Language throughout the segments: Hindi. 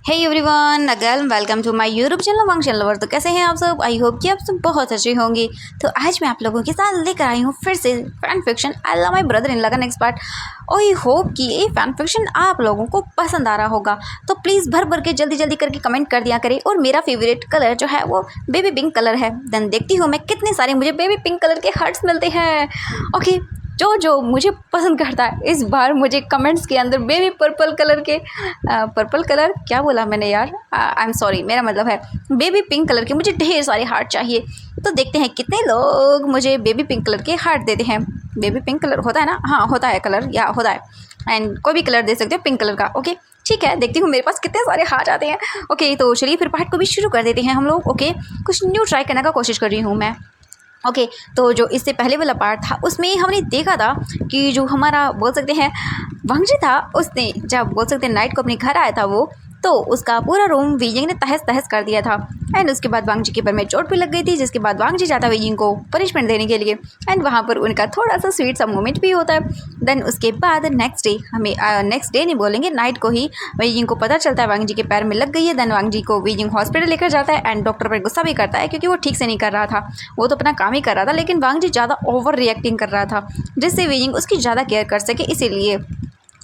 Hey everyone, again welcome to my YouTube channel वांगशन लवर। तो कैसे हैं आप सब? आई होप कि आप सब बहुत अच्छे होंगे। तो आज मैं आप लोगों के साथ लेकर आई हूँ फिर से fan fiction I love my brother in law का नेक्स्ट पार्ट। आई होप कि ये फैन फिक्शन आप लोगों को पसंद आ रहा होगा। तो प्लीज़ भर भर के जल्दी जल्दी करके कमेंट कर दिया करें। और मेरा फेवरेट कलर जो है वो बेबी पिंक कलर है। देन देखती हूँ मैं कितने सारे मुझे बेबी पिंक कलर के हार्ट्स मिलते हैं। ओके, जो जो मुझे पसंद करता है इस बार मुझे कमेंट्स के अंदर बेबी पर्पल कलर के पर्पल कलर क्या बोला मैंने यार, आई एम सॉरी, मेरा मतलब है बेबी पिंक कलर के मुझे ढेर सारे हार्ट चाहिए। तो देखते हैं कितने लोग मुझे बेबी पिंक कलर के हार्ट देते हैं। बेबी पिंक कलर होता है ना? हाँ होता है कलर, या होता है। एंड कोई भी कलर दे सकते हो पिंक कलर का। ओके ठीक है, देखती हूँ मेरे पास कितने सारे हार्ट आते हैं। ओके तो चलिए फिर पार्ट को भी शुरू कर देते हैं हम लोग। ओके, कुछ न्यू ट्राई करने का कोशिश कर रही हूँ मैं। ओके तो जो इससे पहले वाला पार्ट था उसमें हमने देखा था कि जो हमारा बोल सकते हैं वांगजी था, उसने जब बोल सकते हैं नाइट को अपने घर आया था वो, तो उसका पूरा रूम वीजिंग ने तहस तहस कर दिया था। एंड उसके बाद वांगजी के पैर में चोट भी लग गई थी, जिसके बाद वांगजी जाता वीजिंग को पनिशमेंट देने के लिए। एंड वहाँ पर उनका थोड़ा सा स्वीट सा मोमेंट भी होता है। देन उसके बाद नेक्स्ट डे, हमें नेक्स्ट डे नहीं बोलेंगे, नाइट को ही वीजिंग को पता चलता है वांगजी के पैर में लग गई है। देन वांगजी को वीजिंग हॉस्पिटल लेकर जाता है एंड डॉक्टर पर गुस्सा भी करता है क्योंकि वो ठीक से नहीं कर रहा था। वो तो अपना काम ही कर रहा था, लेकिन वांगजी ज़्यादा ओवर रिएक्टिंग कर रहा था जिससे वीजिंग उसकी ज़्यादा केयर कर सके, इसीलिए।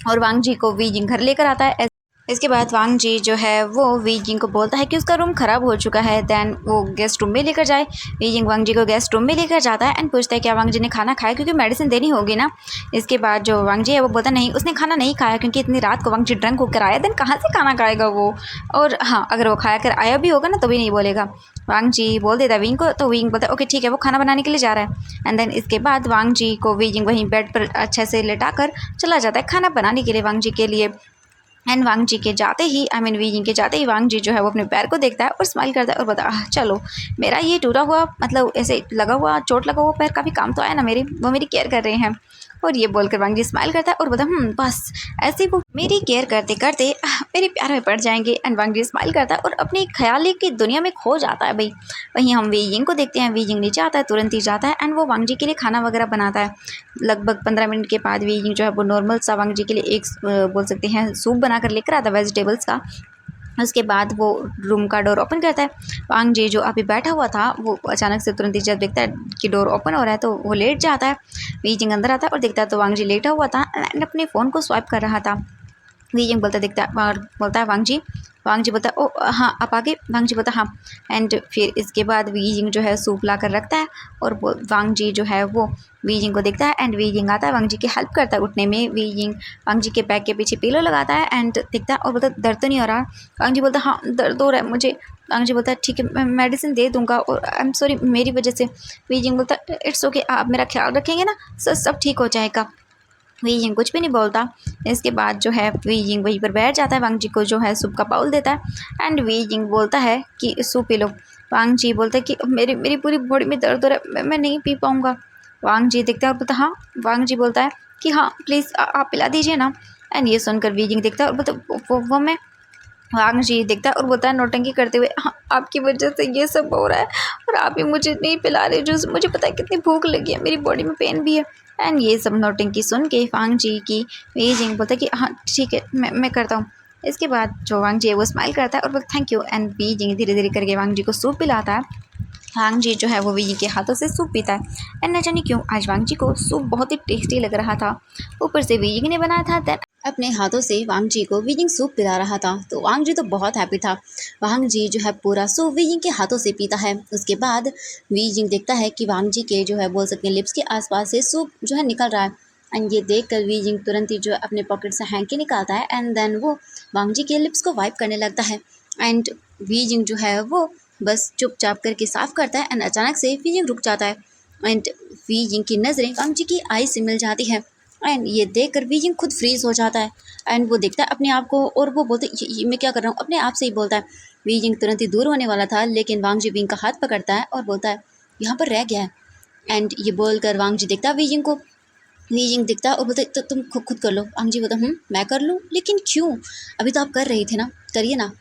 और वांगजी को वीजिंग घर लेकर आता है। इसके बाद वांगजी जो है वो वीजिंग को बोलता है कि उसका रूम ख़राब हो चुका है। देन वो गेस्ट रूम में लेकर जाए। वीजिंग वांगजी को गेस्ट रूम में लेकर जाता है एंड पूछता है क्या वांगजी ने खाना खाया, क्योंकि मेडिसिन देनी होगी ना। इसके बाद जो वांगजी है वो बोलता नहीं, उसने खाना नहीं खाया क्योंकि इतनी रात को वांगजी ड्रंक होकर आया। देन कहाँ से खाना खाएगा वो? और हाँ, अगर वो खाया कर आया भी होगा ना तो भी नहीं बोलेगा। वांगजी बोल देता है विंग को, तो विंग बोलता है ओके ठीक है, वो खाना बनाने के लिए जा रहा है। एंड देन इसके बाद वांगजी को वीजिंग वहीं बेड पर अच्छे से लेटाकर चला जाता है खाना बनाने के लिए वांगजी के लिए। एंड वांगजी के जाते ही, आई मीन वीजिंग के जाते ही वांगजी जो है वो अपने पैर को देखता है और स्माइल करता है और बोलता है चलो, मेरा ये टूटा हुआ मतलब ऐसे लगा हुआ चोट लगा हुआ पैर काफ़ी काम तो आया ना मेरी, वो मेरी केयर कर रहे हैं। और ये बोलकर वांगजी स्माइल करता है और बोलता है बस ऐसे वो मेरी केयर करते करते मेरे प्यार में पड़ जाएंगे। एंड वांगजी स्माइल करता है और अपनी ख्याली की दुनिया में खो जाता है भाई। वहीं हम वीजिंग को देखते हैं, वीजिंग नीचे आता है, तुरंत ही जाता है एंड वो वांगजी के लिए खाना वगैरह बनाता है। लगभग 15 मिनट के बाद वीजिंग जो है वो नॉर्मल सा वांगजी के लिए एक बोल सकते हैं सूप बनाकर लेकर आता है वेजिटेबल्स का। उसके बाद वो रूम का डोर ओपन करता है। वांगजी जो अभी बैठा हुआ था वो अचानक से तुरंत ही जब देखता है कि डोर ओपन हो रहा है तो वो लेट जाता है। वीजिंग अंदर आता है और देखता है तो वांगजी लेटा हुआ था एंड अपने फ़ोन को स्वाइप कर रहा था। वीजिंग बोलता दिखता है और बोलता है वांगजी। वांगजी बोलता है ओ हाँ आप आगे। वांगजी बोलता हाँ। एंड फिर इसके बाद वीजिंग जो है सूप ला कर रखता है और वांगजी जो है वो वीजिंग को देखता है एंड वीजिंग आता है, वांगजी की हेल्प करता है उठने में। वीजिंग वांगजी के बैग के पीछे पिलो लगाता है एंड दिखता है और बोलता है दर्द तो नहीं हो रहा? वांगजी बोलता है हाँ दर्द हो रहा है मुझे। वांगजी बोलता है ठीक है, मैं मेडिसिन दे दूंगा और आई एम सॉरी मेरी वजह से। वीजिंग बोलता है इट्स ओके, आप मेरा ख्याल रखेंगे ना, सब ठीक हो जाएगा। वीजिंग कुछ भी नहीं बोलता। इसके बाद जो है वीजिंग वहीं पर बैठ जाता है, वांगजी को जो है सूप का बाउल देता है एंड वीजिंग बोलता है कि सूप पी लो। वांगजी बोलता है कि मेरी मेरी पूरी बॉडी में दर्द हो रहा है, मैं नहीं पी पाऊँगा। वांगजी देखता है और बोलता हाँ। वांगजी बोलता है कि हाँ प्लीज़ आप पिला दीजिए ना। एंड ये सुनकर वीजिंग देखता है और बोलता वो मैं। वांगजी देखता है और बोलता है नौटंकी करते हुए हाँ आपकी वजह से ये सब हो रहा है और आप ही मुझे नहीं पिला रहे जूस, मुझे पता है कितनी भूख लगी है, मेरी बॉडी में पेन भी है। एंड ये सब नौटंकी सुन के वांगजी की वीजिंग बोलता है कि हाँ ठीक है मैं करता हूँ। इसके बाद जो वांगजी है वो स्माइल करता है और बोलता थैंक यू। एंड वीजिंग धीरे धीरे करके वांगजी को सूप पिलाता है। वांगजी जो है वो वीजिंग के हाथों से सूप पीता है। एंड न जाने क्यों आज वांगजी को सूप बहुत ही टेस्टी लग रहा था। ऊपर से वीजिंग ने बनाया था। देन अपने हाथों से वांगजी को वीजिंग सूप पिला रहा था, तो वांगजी तो बहुत हैप्पी था। वांगजी जो है पूरा सूप वीजिंग के हाथों से पीता है। उसके बाद वीजिंग देखता है कि वांगजी के जो है बोल सकते हैं लिप्स के आसपास से सूप जो है निकल रहा है। एंड ये देख कर वीजिंग तुरंत ही जो है अपने पॉकेट से हैंकी निकालता है एंड देन वो वांगजी के लिप्स को वाइप करने लगता है। एंड वीजिंग जो है वो बस चुपचाप करके साफ करता है एंड अचानक से वीजिंग रुक जाता है। एंड वीजिंग की नज़रें वांगजी की आई से मिल जाती है एंड ये देखकर वीजिंग खुद फ्रीज हो जाता है। एंड वो देखता है अपने आप को और वो बोलता है ये मैं क्या कर रहा हूँ, अपने आप से ही बोलता है। वीजिंग तुरंत ही दूर होने वाला था, लेकिन वांगजी विंग का हाथ पकड़ता है और बोलता है यहाँ पर रह गया है। एंड ये बोलकर वांगजी देखता है वीजिंग को। वीजिंग दिखता है और बोलता है तो तुम खुद कर लो। वांगजी बोलता मैं कर लूँ, लेकिन क्यों? अभी तो आप कर रही थे ना, करिए ना।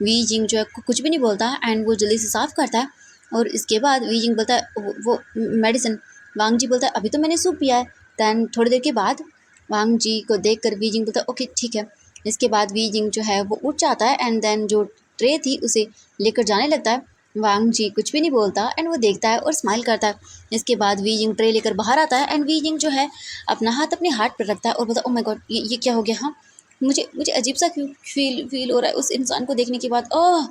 वीजिंग जो है कुछ भी नहीं बोलता एंड वो जल्दी से साफ करता है। और इसके बाद वीजिंग बोलता है वो मेडिसिन। वांगजी बोलता है अभी तो मैंने सूप पिया है। दैन थोड़ी देर के बाद वांगजी को देखकर वीजिंग बोलता है ओके ठीक है। इसके बाद वी जिंग जो है वो उठ जाता है एंड देन जो ट्रे थी उसे लेकर जाने लगता है। वांग जी कुछ भी नहीं बोलता एंड वो देखता है और स्माइल करता है। इसके बाद वी जिंग ट्रे लेकर बाहर आता है एंड वी जिंग जो है अपना हाथ अपने हार्ट पर रखता है और बोलता है, ओ माय गॉड, ये क्या हो गया। हाँ, मुझे मुझे अजीब सा क्यों फील हो रहा है उस इंसान को देखने के बाद। ओह,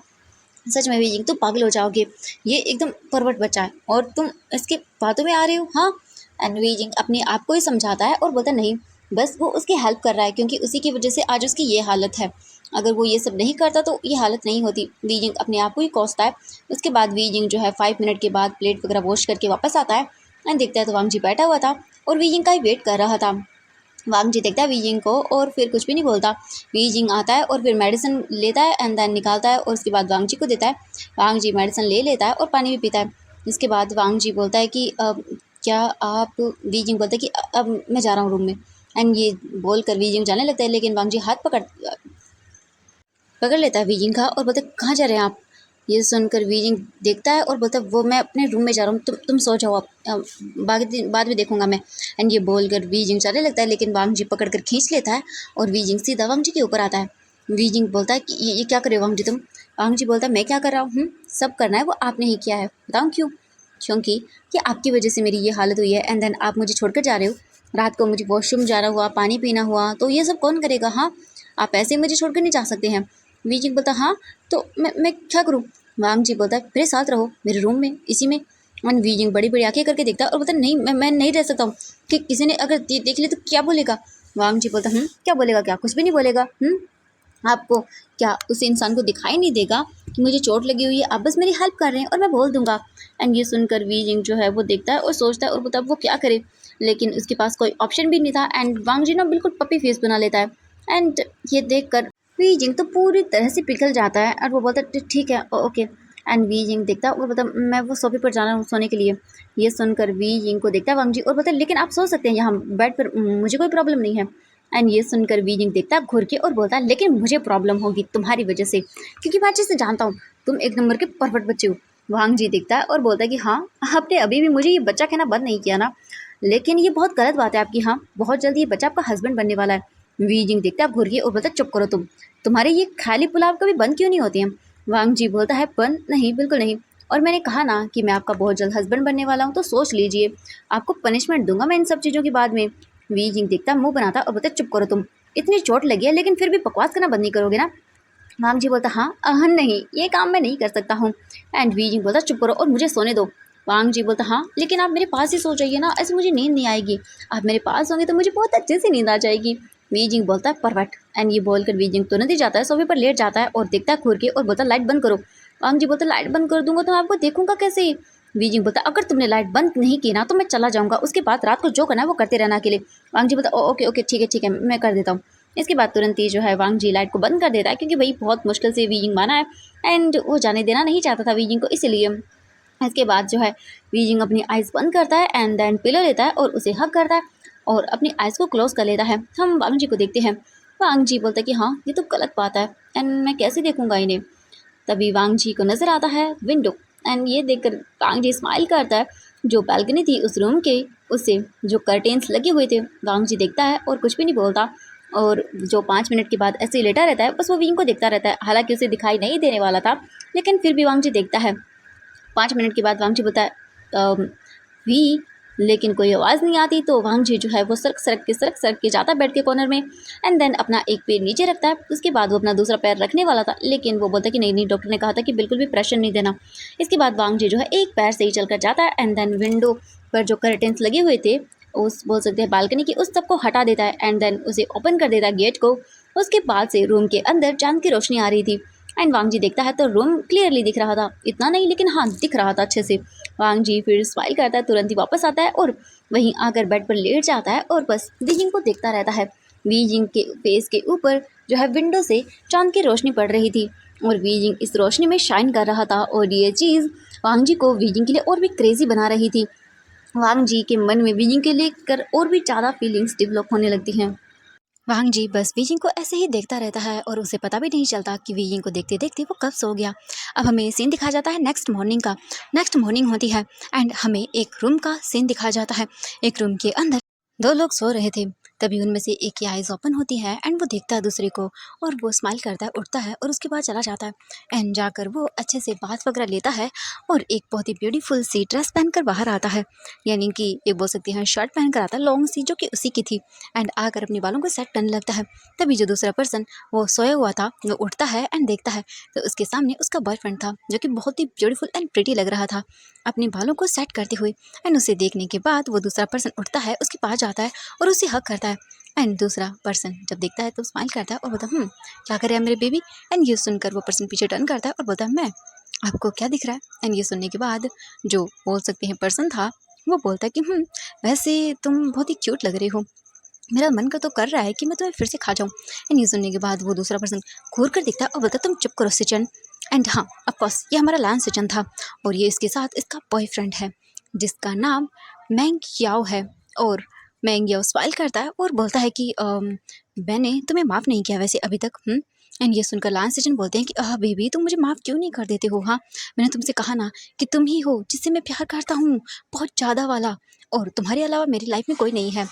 सच में वी जिंग तुम पागल हो जाओगे, ये एकदम परवट बच्चा है और तुम इसके बातों में आ रहे हो। हाँ, एंड वी जिंग अपने आप को ही समझाता है और बोलता नहीं, बस वो उसकी हेल्प कर रहा है क्योंकि उसी की वजह से आज उसकी ये हालत है। अगर वो ये सब नहीं करता तो ये हालत नहीं होती। वी जिंग अपने आप को ही कोसता है। उसके बाद वी जिंग जो है 5 मिनट के बाद प्लेट वगैरह वॉश करके वापस आता है एंड देखता है तो वांग जी बैठा हुआ था और वी जिंग का ही वेट कर रहा था। वांग जी देखता है वी जिंग को और फिर कुछ भी नहीं बोलता। वी जिंग आता है और फिर मेडिसिन लेता है एंड देन निकालता है और उसके बाद वांग जी को देता है। वांग जी मेडिसिन ले लेता है और पानी भी पीता है। इसके बाद वांग जी बोलता है कि क्या आप, वी जिंग बोलता है कि अब मैं जा रहा हूँ रूम में। एंड ये बोल कर वी जिंग जाने लगता है लेकिन वांग जी हाथ पकड़ लेता है वी जिंग का और बोलता है कहाँ जा रहे हैं आप। ये सुनकर वी जिंग देखता है और बोलता है वो मैं अपने रूम में जा रहा हूँ, तुम सो जाओ, आप बाद में देखूंगा मैं। एंड ये बोलकर वी जिंग चलने लगता है लेकिन वांग जी पकड़ कर खींच लेता है और वी जिंग सीधा वांग जी के ऊपर आता है। वी जिंग बोलता है कि ये क्या कर रहे हो वांग जी तुम। वांग जी बोलता है मैं क्या कर रहा हूँ, सब करना है वो आपने ही किया है, बताऊँ क्यों। क्योंकि ये आपकी वजह से मेरी ये हालत हुई है एंड देन आप मुझे छोड़कर जा रहे हो। रात को मुझे वॉशरूम जाना हुआ, पानी पीना हुआ, तो ये सब कौन करेगा। हाँ, आप ऐसे ही मुझे छोड़कर नहीं जा सकते हैं। वी जिंग बोलता हाँ, तो मैं क्या करूँ। वांग जी बोलता है मेरे साथ रहो, मेरे रूम में इसी में। एंड वी जिंग बड़ी बड़ी आंखें करके देखता है और बोलता है नहीं, मैं नहीं रह सकता हूँ, कि किसी ने अगर देख लिया तो क्या बोलेगा। वांग जी बोलता क्या बोलेगा, क्या कुछ भी नहीं बोलेगा। आपको क्या उस इंसान को दिखाई नहीं देगा कि मुझे चोट लगी हुई है, आप बस मेरी हेल्प कर रहे हैं और मैं बोल दूंगा। एंड ये सुनकर वी जिंग जो है वो देखता है और सोचता है और बोलता है वो क्या करे, लेकिन उसके पास कोई ऑप्शन भी नहीं था। एंड वांग जी ना बिल्कुल पपी फेस बना लेता है एंड ये देख कर वी जिंग तो पूरी तरह से पिघल जाता है और वो बोलता है ठीक है, ओके। एंड वी जिंग देखता है और बोलता है मैं वो सोफे पर जाना हूँ सोने के लिए। ये सुनकर वी जिंग को देखता है वांग जी और बोलता है लेकिन आप सो सकते हैं यहाँ बेड पर, मुझे कोई प्रॉब्लम नहीं है। एंड ये सुनकर वी जिंग देखता है घूर के और बोलता है लेकिन मुझे प्रॉब्लम होगी तुम्हारी वजह से, क्योंकि मैं अच्छे से जानता हूँ तुम एक नंबर के परवट बच्चे हो। वांग जी देखता है और बोलता है कि हाँ, आपने अभी भी मुझे ये बच्चा कहना बंद नहीं किया ना, लेकिन ये बहुत गलत बात है आपकी। हाँ, बहुत जल्दी ये बच्चा आपका हस्बैंड बनने वाला है। वी जिंग देखता है घूर के और बोलता है चुप करो तुम, तुम्हारे ये खाली पुलाव कभी बंद क्यों नहीं होती हैं। वांग जी बोलता है बंद नहीं, बिल्कुल नहीं, और मैंने कहा ना कि मैं आपका बहुत जल्द हस्बैंड बनने वाला हूँ, तो सोच लीजिए आपको पनिशमेंट दूंगा मैं इन सब चीज़ों के बाद में। वी जिंग देखता मुंह बनाता और बोलता चुप करो तुम, इतनी चोट लगी है लेकिन फिर भी बकवास करना बंद नहीं करोगे ना। वांग जी बोलता हाँ नहीं, ये काम मैं नहीं कर सकता हूँ। एंड वी जिंग बोलता चुप करो और मुझे सोने दो। वांग जी बोलता हाँ, लेकिन आप मेरे पास ही सो जाइए ना, ऐसे मुझे नींद नहीं आएगी, आप मेरे पास होंगे तो मुझे बहुत अच्छे से नींद आ जाएगी। वी जिंग बोलता है परफेक्ट। एंड ये बोलकर वी जिंग तुरंत ही जाता है सोफे पर लेट जाता है और देखता है घूर के और बोलता लाइट बंद करो। वांग जी बोलता लाइट बंद कर दूंगा तो मैं आपको देखूंगा कैसे। वी जिंग बोलता अगर तुमने लाइट बंद नहीं की ना तो मैं चला जाऊंगा, उसके बाद रात को जो करना है वो करते रहना अकेले। वांग जी बोलता ओके ओके ठीक है मैं कर देता हूँ। इसके बाद तुरंत ही जो है वांग जी लाइट को बंद कर देता है क्योंकि भाई बहुत मुश्किल से वी जिंग माना है एंड वो जाने देना नहीं चाहता था वी जिंग को, इसलिए। इसके बाद जो है वी जिंग अपनी आइज़ बंद करता है एंड देन पिलो लेता है और उसे हक करता है और अपनी आइज़ को क्लोज कर लेता है। हम वांग जी को देखते हैं। वांग जी बोलता है कि हाँ, ये तो गलत बात है एंड मैं कैसे देखूंगा इन्हें। तभी वांग जी को नज़र आता है विंडो एंड ये देखकर वांग जी स्माइल करता है। जो बैल्कनी थी उस रूम के, उससे जो कर्टेन्स लगे हुए थे, वांग जी देखता है और कुछ भी नहीं बोलता। और जो 5 मिनट के बाद ऐसे ही लेटा रहता है, बस वो विंग को देखता रहता है, हालांकि उसे दिखाई नहीं देने वाला था लेकिन फिर भी वांग जी देखता है। 5 मिनट के बाद वांग जी बोलता है वी, लेकिन कोई आवाज़ नहीं आती। तो वांग जी जो है वो सरक के जाता है बेड के कॉर्नर में एंड देन अपना एक पैर नीचे रखता है। उसके बाद वो अपना दूसरा पैर रखने वाला था लेकिन वो बोलता है कि नहीं डॉक्टर ने कहा था कि बिल्कुल भी प्रेशर नहीं देना। इसके बाद वांग जी जो है एक पैर से ही चलकर जाता है एंड देन विंडो पर जो कर्टेंस लगे हुए थे, उस बोल सकते हैं बालकनी की, उस सबको हटा देता है एंड देन उसे ओपन कर देता है गेट को। उसके बाद से रूम के अंदर चांद की रोशनी आ रही थी एंड वांग जी देखता है तो रूम क्लियरली दिख रहा था, इतना नहीं लेकिन हाँ दिख रहा था अच्छे से। वांग जी फिर स्माइल करता है, तुरंत ही वापस आता है और वहीं आकर बेड पर लेट जाता है और बस वी जिंग को देखता रहता है। वी जिंग के फेस के ऊपर जो है विंडो से चांद की रोशनी पड़ रही थी और वी जिंग इस रोशनी में शाइन कर रहा था और ये चीज़ वांग जी को वी जिंग के लिए और भी क्रेजी बना रही थी। वांग जी के मन में वी जिंग के लिए कर और भी ज़्यादा फीलिंग्स डेवलप होने लगती हैं। वांग जी बस वी जिंग को ऐसे ही देखता रहता है और उसे पता भी नहीं चलता कि वी जिंग को देखते देखते वो कब सो गया। अब हमें सीन दिखाया जाता है नेक्स्ट मॉर्निंग का। नेक्स्ट मॉर्निंग होती है एंड हमें एक रूम का सीन दिखाया जाता है। एक रूम के अंदर दो लोग सो रहे थे। तभी उनमें से एक की आइज़ ओपन होती है एंड वो देखता है दूसरे को और वो स्माइल करता है, उठता है और उसके बाद चला जाता है एंड जाकर वो अच्छे से बाथ वगैरह लेता है और एक बहुत ही ब्यूटीफुल सी ड्रेस पहनकर बाहर आता है, यानी कि एक बोल सकते हैं शर्ट पहनकर आता है लॉन्ग सी जो कि उसी की थी एंड आकर अपने बालों को सेट करने लगता है। तभी जो दूसरा पर्सन वो सोया हुआ था वो उठता है एंड देखता है तो उसके सामने उसका बॉयफ्रेंड था जो कि बहुत ही ब्यूटीफुल एंड प्रिटी लग रहा था अपने बालों को सेट करते हुए। एंड उसे देखने के बाद वो दूसरा पर्सन उठता है, उसके पास जाता है और उसे हक करता है एंड दूसरा पर्सन जब देखता है तो स्माइल करता है और बोलता है क्या करे मेरे बेबी। एंड ये सुनकर वो पर्सन पीछे टर्न करता है और बोलता है मैं, आपको क्या दिख रहा है। एंड ये सुनने के बाद जो बोल सकते हैं पर्सन था वो बोलता है कि वैसे तुम बहुत ही क्यूट लग रही हो, मेरा मन का तो कर रहा है कि मैं तुम्हें फिर से खा जाऊँ। एंड ये सुनने के बाद वो दूसरा पर्सन घूर कर देखता है और बोलता है तुम चुप करो सिचन। एंड हाँ ऑफकोर्स ये हमारा लैंस सिचन था और ये इसके साथ इसका बॉयफ्रेंड है जिसका नाम मैंग याओ है। और मैंग याओ स्माइल करता है और बोलता है कि मैंने तुम्हें माफ़ नहीं किया वैसे अभी तक। एंड ये सुनकर लांस सिचन बोलते हैं कि बेबी तुम मुझे माफ़ क्यों नहीं कर देते हो। हाँ मैंने तुमसे कहा ना कि तुम ही हो जिससे मैं प्यार करता हूँ, बहुत ज़्यादा वाला, और तुम्हारे अलावा मेरी लाइफ में कोई नहीं है।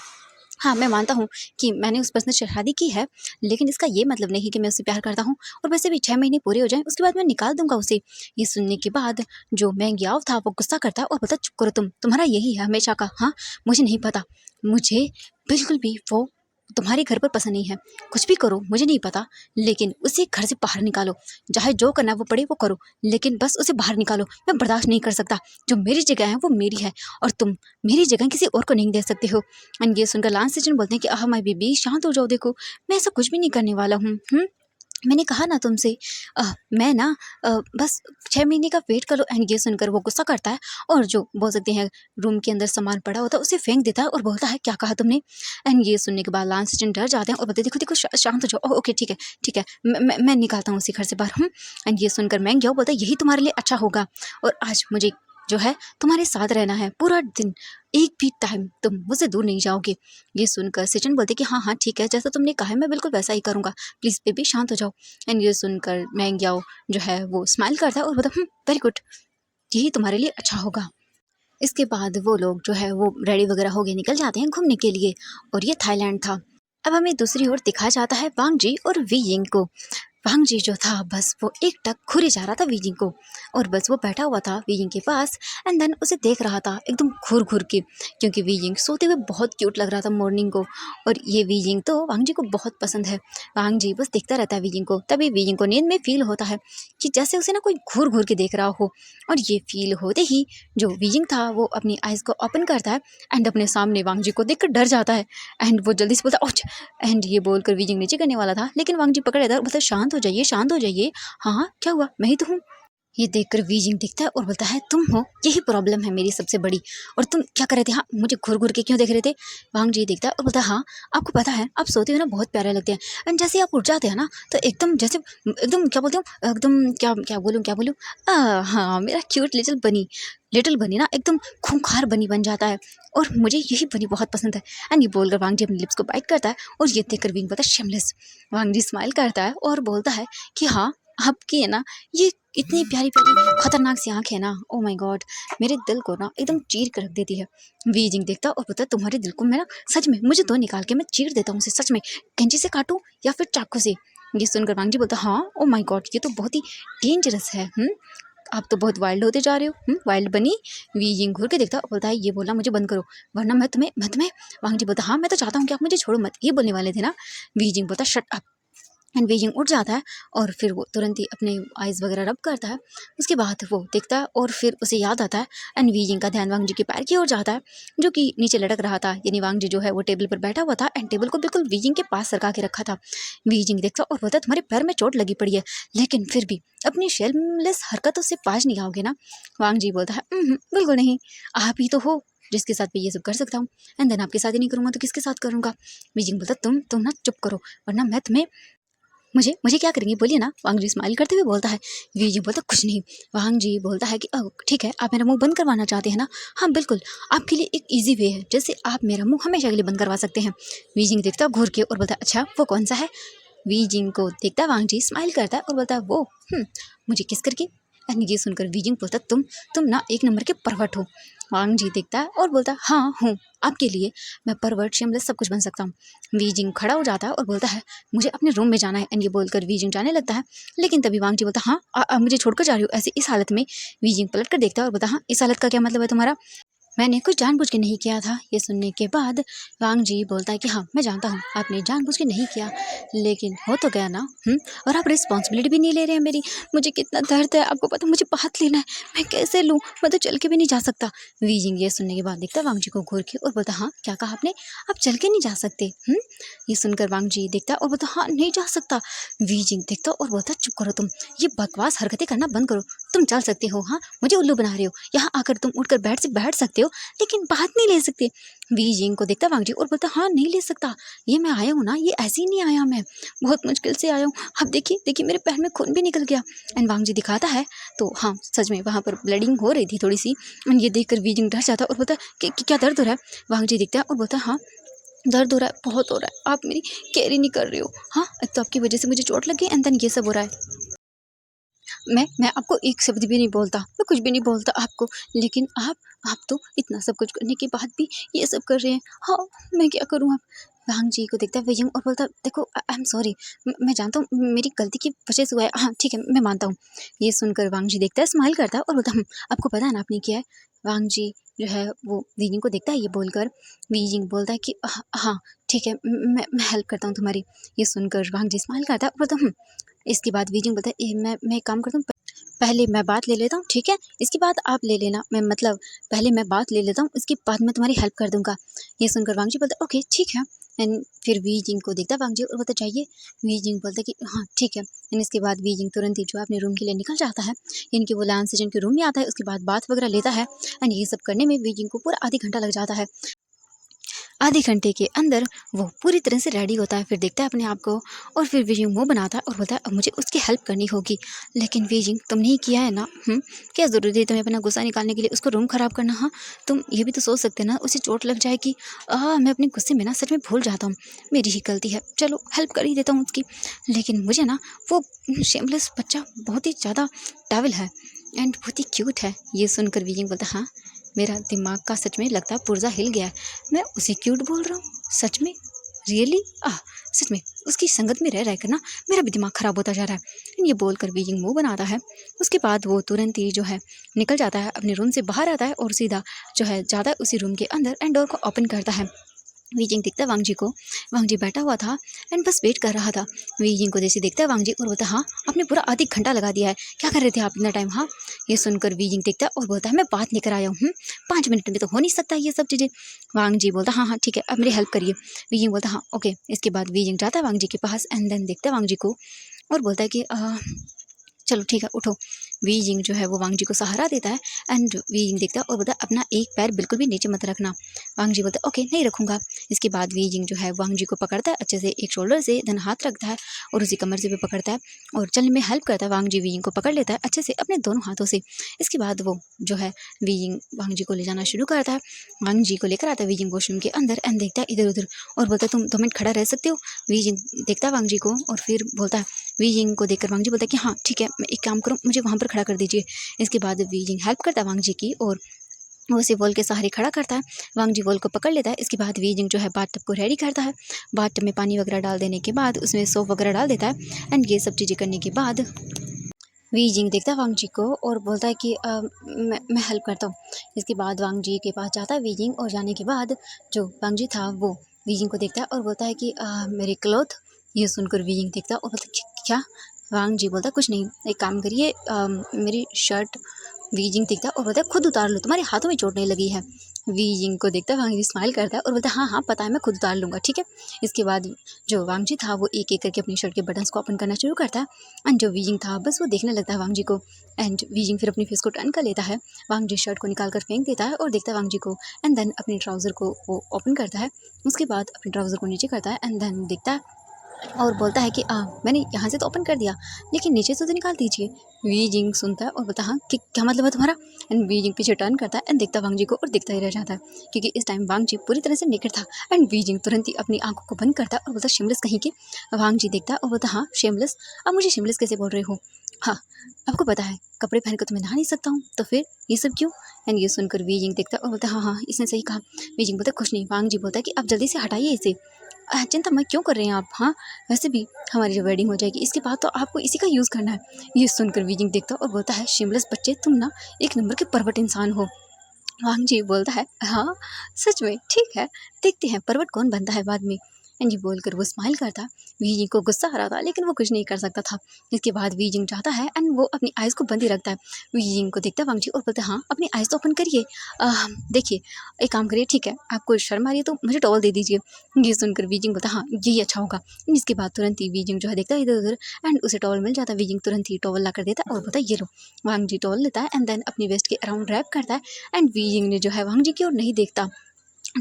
हाँ मैं मानता हूँ कि मैंने उस पर्सन से शादी की है लेकिन इसका ये मतलब नहीं कि मैं उससे प्यार करता हूँ, और वैसे भी 6 महीने पूरे हो जाएं उसके बाद मैं निकाल दूंगा उसे। ये सुनने के बाद जो मैंग याओ था वो गुस्सा करता है और बोलता चुप करो तुम्हारा यही है हमेशा का। हाँ मुझे नहीं पता, मुझे बिल्कुल भी वो तुम्हारे घर पर पसंद नहीं है, कुछ भी करो मुझे नहीं पता, लेकिन उसे घर से बाहर निकालो, चाहे जो करना वो पड़े वो करो, लेकिन बस उसे बाहर निकालो। मैं बर्दाश्त नहीं कर सकता, जो मेरी जगह है वो मेरी है और तुम मेरी जगह किसी और को नहीं दे सकते हो। एंड ये सुनकर लांस सिचन बोलते हैं कि माय बेबी शांत हो जाओ, देखो मैं ऐसा कुछ भी नहीं करने वाला हूँ। मैंने कहा ना तुमसे मैं ना बस 6 महीने का वेट करो। एंड ये सुनकर वो गुस्सा करता है और जो बोल सकते हैं रूम के अंदर सामान पड़ा होता है उसे फेंक देता है और बोलता है क्या कहा तुमने। एंड ये सुनने के बाद लांस सिचन डर जाते हैं और बोलते देखो देखो शांत हो जाओ। ओके ठीक है ठीक है, मैं निकालता हूँ उसी घर से बाहर। एंड ये सुनकर मैं क्या बोलता है यही तुम्हारे लिए अच्छा होगा, और आज मुझे जो है तुम्हारे साथ रहना है पूरा दिन, एक भी टाइम तुम मुझसे दूर नहीं जाओगे। ये सुनकर सिचन बोलते कि हाँ हाँ ठीक है, जैसा तुमने कहा है मैं बिल्कुल वैसा ही करूँगा, प्लीज़ बेबी शांत हो जाओ। एंड ये सुनकर मैंग याओ जो है वो स्माइल करता है और बोलता वेरी गुड, यही तुम्हारे लिए अच्छा होगा। इसके बाद वो लोग जो है वो रेडी वगैरह हो गए निकल जाते हैं घूमने के लिए, और ये थाईलैंड था। अब हमें दूसरी ओर दिखाया जाता है वांग जी और वी यिंग को। वांग जी जो था बस वो एक टक घूरे जा रहा था वी यिंग को, और बस वो बैठा हुआ था वी यिंग के पास एंड देन उसे देख रहा था एकदम घूर घूर के, क्योंकि वी यिंग सोते हुए बहुत क्यूट लग रहा था मॉर्निंग को, और ये वी यिंग तो वांग जी को बहुत पसंद है। वांग जी बस देखता रहता है वी यिंग को। तभी वी यिंग को नींद में फील होता है कि जैसे उसे ना कोई घूर घूर के देख रहा हो, और ये फील होते ही जो वी यिंग था वो अपनी आइज़ को ओपन करता है एंड अपने सामने वांग जी को देखकर डर जाता है एंड वो जल्दी से बोलता ओच। एंड ये बोलकर वी यिंग नीचे करने वाला था लेकिन वांग जी पकड़ लेता है और बोलता शांत हो जाइए शांत हो जाइए। हाँ हाँ क्या हुआ, मैं ही तो हूँ। ये देखकर वी जिंग दिखता है और बोलता है तुम हो, यही प्रॉब्लम है मेरी सबसे बड़ी, और तुम क्या कर रहे थे। हाँ मुझे घूर घूर के क्यों देख रहे थे। वांग जी देखता है और बोलता है हाँ आपको पता है आप सोते हो ना बहुत प्यारे लगते हैं, एंड जैसे आप उठ जाते हैं ना तो एकदम जैसे एकदम क्या बोलते हो एकदम क्या क्या बोलूँ हाँ मेरा क्यूट लिटिल बनी ना एकदम खूंखार बनी बन जाता है, और मुझे यही बनी बहुत पसंद है। एंड ये बोलकर वांग जी अपने लिप्स को बाइट करता है और ये देखकर विंग बोलता है शेमलेस। वांग जी स्माइल करता है और बोलता है कि हाँ आपकी है ना ये इतनी प्यारी प्यारी खतरनाक सी आँख है ना, ओ माय गॉड मेरे दिल को ना एकदम चीर कर रख देती है। वी जिंग देखता और बोलता तुम्हारे दिल को मैं ना सच में मुझे दो निकाल के मैं चीर देता हूँ उसे, सच में कैंची से काटूं या फिर चाकू से। ये सुनकर वांग जी बोलता हाँ ओ माय गॉड ये तो बहुत ही डेंजरस है। आप तो बहुत वाइल्ड होते जा रहे हो। वाइल्ड बनी। वी जिंग घूर के देखता और बोलता है ये बोलना मुझे बंद करो वरना मैं तुम्हें। वांग जी बोलता हाँ मैं तो चाहता हूँ कि आप मुझे छोड़ो मत, ये बोलने वाले थे ना। वी जिंग बोलता शट अप। एंड बीजिंग उठ जाता है और फिर वो तुरंत ही अपने आइज़ वगैरह रब करता है। उसके बाद वो देखता है और फिर उसे याद आता है एंड वीजिंग का ध्यान वांग जी के पैर की ओर जाता है जो कि नीचे लटक रहा था, यानी वांग जी जो है वो टेबल पर बैठा हुआ था एंड टेबल को बिल्कुल वीजिंग के पास सरका के रखा था। वीजिंग देखता और बोलता तुम्हारे पैर में चोट लगी पड़ी है लेकिन फिर भी अपनी शेमलेस हरकतों से बाज नहीं आओगे ना। वांग जी बोलता है बिल्कुल नहीं, आप ही तो हो जिसके साथ मैं ये सब कर सकता हूँ, एंड देन आपके साथ ही नहीं करूँगा तो किसके साथ करूँगा। वीजिंग बोलता तुम ना चुप करो वरना मैं तुम्हें मुझे मुझे क्या करेंगे बोलिए ना। वांग जी स्माइल करते हुए बोलता है। वी जी बोलता कुछ नहीं। वांग जी बोलता है कि ठीक है आप मेरा मुंह बंद करवाना चाहते हैं ना, हाँ बिल्कुल आपके लिए एक इजी वे है जैसे आप मेरा मुंह हमेशा के लिए बंद करवा सकते हैं। वी जिंग देखता घूर के और बोलता है अच्छा वो कौन सा है। वी जिंग को देखता वांग जी स्माइल करता है और बोलता है वो मुझे किस करके। एंड ये सुनकर वी जिंग बोलता तुम ना एक नंबर के परवट हो। वांग जी देखता है और बोलता है हाँ हूँ, आपके लिए मैं परवर्ट शेमलेस सब कुछ बन सकता हूँ। वी जिंग खड़ा हो जाता है और बोलता है मुझे अपने रूम में जाना है, एंड ये बोलकर वी जिंग जाने लगता है। लेकिन तभी वांग जी बोलता है हाँ मुझे छोड़कर जा रही हो ऐसे इस हालत में। वी जिंग पलट कर देखता है और बोलता है हाँ इस हालत का क्या मतलब है तुम्हारा, मैंने कुछ जानबूझ के नहीं किया था। ये सुनने के बाद वांग जी बोलता है कि हाँ मैं जानता हूँ आपने जानबूझ के नहीं किया, लेकिन हो तो गया ना। और आप रिस्पॉन्सिबिलिटी भी नहीं ले रहे हैं मेरी, मुझे कितना दर्द है आपको पता, मुझे बात लेना है, मैं कैसे लूँ, मैं तो चल के भी नहीं जा सकता। वीजिंग ये सुनने के बाद देखता है वांग जी को घूर के और बोलता हाँ क्या कहा आपने, आप चल के नहीं जा सकते। ये सुनकर वांग जी देखता है और बोलता हाँ नहीं जा सकता। वीजिंग देखता और बोलता चुप करो तुम, ये बकवास हरकतें करना बंद करो, तुम चल सकते हो, हाँ मुझे उल्लू बना रहे हो, यहाँ आकर तुम उठकर बेड से बैठ सकते हो लेकिन बात नहीं ले सकते। वी जिंग को देखता वांग जी और बोलता हाँ नहीं ले सकता, ये मैं आया हूँ ना, ये ऐसे ही नहीं आया, मैं बहुत मुश्किल से आया हूँ, अब देखिए देखिए मेरे पैर में खून भी निकल गया। एंड वांग जी दिखाता है तो हाँ सच में वहाँ पर ब्लीडिंग हो रही थी थोड़ी सी। एंड ये देखकर वी जिंग डर जाता है और बोलता है कि क्या दर्द हो रहा है। वांग जी देखता है और बोलता है हाँ दर्द हो रहा है, बहुत हो रहा है, आप मेरी केयर ही नहीं कर रहे हो, हाँ एक तो आपकी वजह से मुझे चोट लगी एंड देन ये सब हो रहा है। मैं आपको एक शब्द भी नहीं बोलता, मैं कुछ भी नहीं बोलता आपको, लेकिन आप तो इतना सब कुछ करने के बाद भी ये सब कर रहे हैं, हाँ मैं क्या करूँ अब। वांग जी को देखता है विजंग और बोलता देखो आई एम सॉरी, मैं जानता हूँ मेरी गलती की वजह से हुआ है, हाँ ठीक है मैं मानता हूँ। ये सुनकर वांग जी देखता है, स्माइल करता है और बोलता आपको पता है ना आपने किया है। वांग जी जो है वो वीजिंग को देखता है, ये बोलकर वीजिंग बोलता है कि हाँ ठीक है मैं हेल्प करता हूँ तुम्हारी। ये सुनकर वांग जी स्माइल करता है और बोलता इसके बाद वीजिंग बोलता है मैं एक काम करता हूँ, पहले मैं बात ले लेता हूँ ठीक है, इसके बाद आप ले लेना, मैं मतलब पहले मैं बात ले लेता हूँ इसके बाद मैं तुम्हारी हेल्प कर दूंगा। ये सुनकर वांग जी बोलता ओके ठीक है। एंड फिर वी जिंग को देखता वांग जी और बोलता चाहिए। वी जिंग बोलता कि हाँ ठीक है। एंड इसके बाद वी जिंग तुरंत ही जो अपने रूम के लिए निकल जाता है, यानी कि वो लान सीजन के रूम में आता है, उसके बाद बात वगैरह लेता है। एंड ये सब करने में वी जिंग को पूरा आधी घंटा लग जाता है। आधे घंटे के अंदर वो पूरी तरह से रेडी होता है, फिर देखता है अपने आप को और फिर वीजिंग मुंह बनाता है और बोलता है अब मुझे उसकी हेल्प करनी होगी। लेकिन वीजिंग तुमने ही किया है ना, क्या ज़रूरत है तुम्हें अपना गुस्सा निकालने के लिए उसको रूम ख़राब करना। हाँ तुम ये भी तो सोच सकते ना उसे चोट लग जाएगी। मैं अपने गुस्से में ना सच में भूल जाता हूँ, मेरी ही गलती है, चलो हेल्प कर ही देता हूँ उसकी। लेकिन मुझे ना वो शेमलेस बच्चा बहुत ही ज़्यादा टावल है एंड बहुत ही क्यूट है। ये सुनकर वीजिंग बोलता हाँ मेरा दिमाग का सच में लगता है पुर्जा हिल गया है, मैं उसे क्यूट बोल रहा हूँ सच में, रियली सच में उसकी संगत में रह कर ना मेरा भी दिमाग ख़राब होता जा रहा है। ये बोलकर वीजिंग मुंह बनाता है। उसके बाद वो तुरंत ही जो है निकल जाता है, अपने रूम से बाहर आता है और सीधा जो है जाता है उसी रूम के अंदर एंड डोर को ओपन करता है। वीजिंग देखता है वांग जी को, वांग जी बैठा हुआ था एंड बस वेट कर रहा था। वीजिंग को जैसे देखता है वांग जी और बोलता हाँ आपने पूरा आधी घंटा लगा दिया है, क्या कर रहे थे आप इतना टाइम। हाँ ये सुनकर वीजिंग देखता है और बोलता है मैं बात लेकर आया हूँ, 5 मिनट में तो हो नहीं सकता ये सब चीज़ें। वांग जी बोलता हाँ हाँ ठीक है अब मेरी हेल्प करिए। वीजिंग बोलता हाँ ओके। इसके बाद वीजिंग जाता है वांग जी के पास एंड देन देखता है वांग जी को और बोलता है कि चलो ठीक है उठो। वी जिंग जो है वो वांग जी को सहारा देता है एंड वी जिंग देखता है और बोलता है अपना एक पैर बिल्कुल भी नीचे मत रखना। वांग जी बोलता है ओके नहीं रखूंगा। इसके बाद वी जिंग जो है वांग जी को पकड़ता है अच्छे से, एक शोल्डर से देन हाथ रखता है और उसी कमर से भी पकड़ता है और चलने में हेल्प करता है। वांग जी वी जिंग को पकड़ लेता है अच्छे से अपने दोनों हाथों से। इसके बाद वो जो है वी जिंग वांग जी को ले जाना शुरू करता है। वांग जी को लेकर आता है वी जिंग वॉशरूम के अंदर एंड देखता है इधर उधर और बोलता है तुम 2 मिनट खड़ा रह सकते हो। वी जिंग देखता है वांग जी को और फिर बोलता है, वी जिंग को देखकर वांग जी बोलता है कि हाँ ठीक है मैं एक काम करूँ मुझे वहाँ पर खड़ा कर दीजिए। इसके बाद वी जिंग हेल्प करता है वांग जी की और वो उसे वॉल के सहारे खड़ा करता है। वांग जी वॉल को पकड़ लेता है। इसके बाद वी जिंग जो है बाथ टब को रेडी करता है। बाथ टब में पानी वगैरह डाल देने के बाद उसमें सोप वगैरह डाल देता है एंड ये सब चीज़ें करने के बाद वी जिंग देखता है वांग जी को और बोलता है कि मैं हेल्प करता हूँ। इसके बाद वांग जी के पास जाता है वी जिंग और जाने के बाद जो वांग जी था वो वी जिंग को देखता है और बोलता है कि मेरे क्लॉथ। ये सुनकर वी जिंग देखता है और बोलता है क्या। वांग जी बोलता कुछ नहीं, एक काम करिए मेरी शर्ट। वी जिंग देखता है और बोलता है खुद उतार लो, तुम्हारे हाथों में चोट नहीं लगी है। वी जिंग को देखता है वांग जी स्माइल करता है और बोलता है हाँ हाँ पता है मैं खुद उतार लूँगा ठीक है। इसके बाद जो वांग जी था वो एक एक करके अपनी शर्ट के बटन्स को ओपन करना शुरू करता है एंड जो वी जिंग था बस वो देखने लगता है वांग जी को एंड वी जिंग फिर अपनी फेस को टर्न कर लेता है। वांग जी शर्ट को निकाल कर फेंक देता है और देखता है वांग जी को एंड देन अपनी ट्राउज़र को वो ओपन करता है। उसके बाद अपनी ट्राउज़र को नीचे करता है एंड देन देखता है और बोलता है कि मैंने यहाँ से तो ओपन कर दिया लेकिन नीचे से तो निकाल दीजिए। वी जिंग सुनता है और बोलता हाँ कि क्या मतलब है तुम्हारा। एंड वी जिंग पीछे टर्न करता है एंड देखता वांग जी को और देखता ही रह जाता है क्योंकि इस टाइम वांग जी पूरी तरह से नेकेड था। एंड वी जिंग तुरंत ही अपनी आंखों को बंद करता है और बोलता शेमलेस कहीं के। वांग जी देखता है और बोलता हाँ शेमलेस, अब मुझे शेमलेस कैसे बोल रहे हो। हाँ, आपको पता है कपड़े पहन कर तो मैं नहा नहीं सकता हूँ, तो फिर ये सब क्यों? एंड ये सुनकर वीजिंग देखता है और बोलता है हाँ, हाँ, इसने सही कहा। वीजिंग बोलता है कुछ नहीं। वांग जी बोलता है कि आप जल्दी से हटाइए इसे। चिंता मत क्यों कर रहे हैं आप? हाँ, वैसे भी हमारी जब वेडिंग हो जाएगी इसके बाद तो आपको इसी का यूज़ करना है। ये सुनकर वीजिंग देखता है और बोलता है शेमलेस बच्चे, तुम ना एक नंबर के परवट इंसान हो। वांग जी बोलता है हाँ, सच में ठीक है, देखते हैं परवट कौन बनता है बाद में। एंड ये बोलकर वो स्माइल करता है। वीजिंग को गुस्सा आ रहा था लेकिन वो कुछ नहीं कर सकता था। इसके बाद वीजिंग चाहता है एंड वो अपनी आइज़ को बंद ही रखता है। वीजिंग को देखता है वांग जी और बोलता है हाँ, अपनी आइज़ तो ओपन करिए। देखिए, एक काम करिए, ठीक है, आपको शर्म आ रही है तो मुझे टॉवल दे दीजिए। ये सुनकर वीजिंग बोलता है हाँ, यही अच्छा होगा। इसके बाद तुरंत ही वीजिंग जो है देखता है इधर उधर एंड उसे टॉवल मिल जाता है। वीजिंग तुरंत ही टॉवल ला कर देता है और बोलता है ये लो। वांग जी टॉवल लेता है एंड देन अपनी वेस्ट के अराउंड रैप करता है एंड वीजिंग ने जो है वांग जी की ओर नहीं देखता।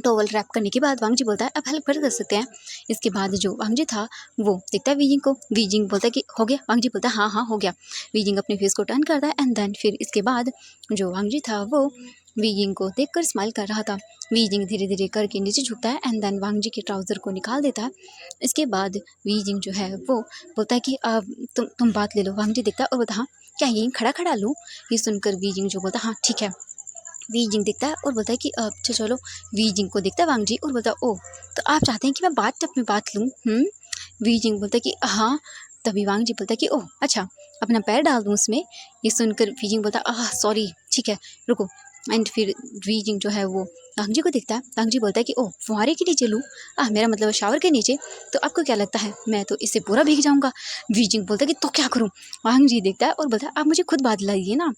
टॉवल रैप करने के बाद वांग जी बोलता है अब हेल्प कर सकते हैं। इसके बाद जो वांग जी था वो देखता है वीजिंग को। वीजिंग बोलता है कि हो गया। वांग जी बोलता है हाँ हाँ हो गया। वीजिंग अपने फेस को टर्न करता है एंड देन फिर इसके बाद जो वांग जी था वो वीजिंग को देखकर स्माइल कर रहा था। वीजिंग धीरे धीरे करके नीचे झुकता है एंड देन वांग जी के ट्राउज़र को निकाल देता है। इसके बाद वीजिंग जो है वो बोलता है कि अब तुम बात ले लो। वांग जी देखता है और बोलता हाँ, क्या यहीं खड़ा खड़ा लूँ? ये सुनकर वीजिंग जो बोलता हाँ ठीक है। वीजिंग देखता है और बोलता है कि अच्छा चलो। वीजिंग को देखता है वांग जी और बोलता है ओह, तो आप चाहते हैं कि मैं बाथ टब में बात लूँ? वीजिंग बोलता है कि हाँ। तभी वांग जी बोलता है कि ओह अच्छा, अपना पैर डाल दूँ उसमें? ये सुनकर वीजिंग बोलता है सॉरी, ठीक है, रुको। एंड फिर वीजिंग जो है वो वांग जी को देखता है। वांग जी बोलता है कि ओह, फुहारे के नीचे लूँ? मेरा मतलब शावर के नीचे। तो आपको क्या लगता है मैं तो इससे पूरा भीग जाऊँगा? वीजिंग बोलता है कि तो क्या करूँ? वांग जी देखता है और बोलता है आप मुझे खुद बात दिलाइए ना।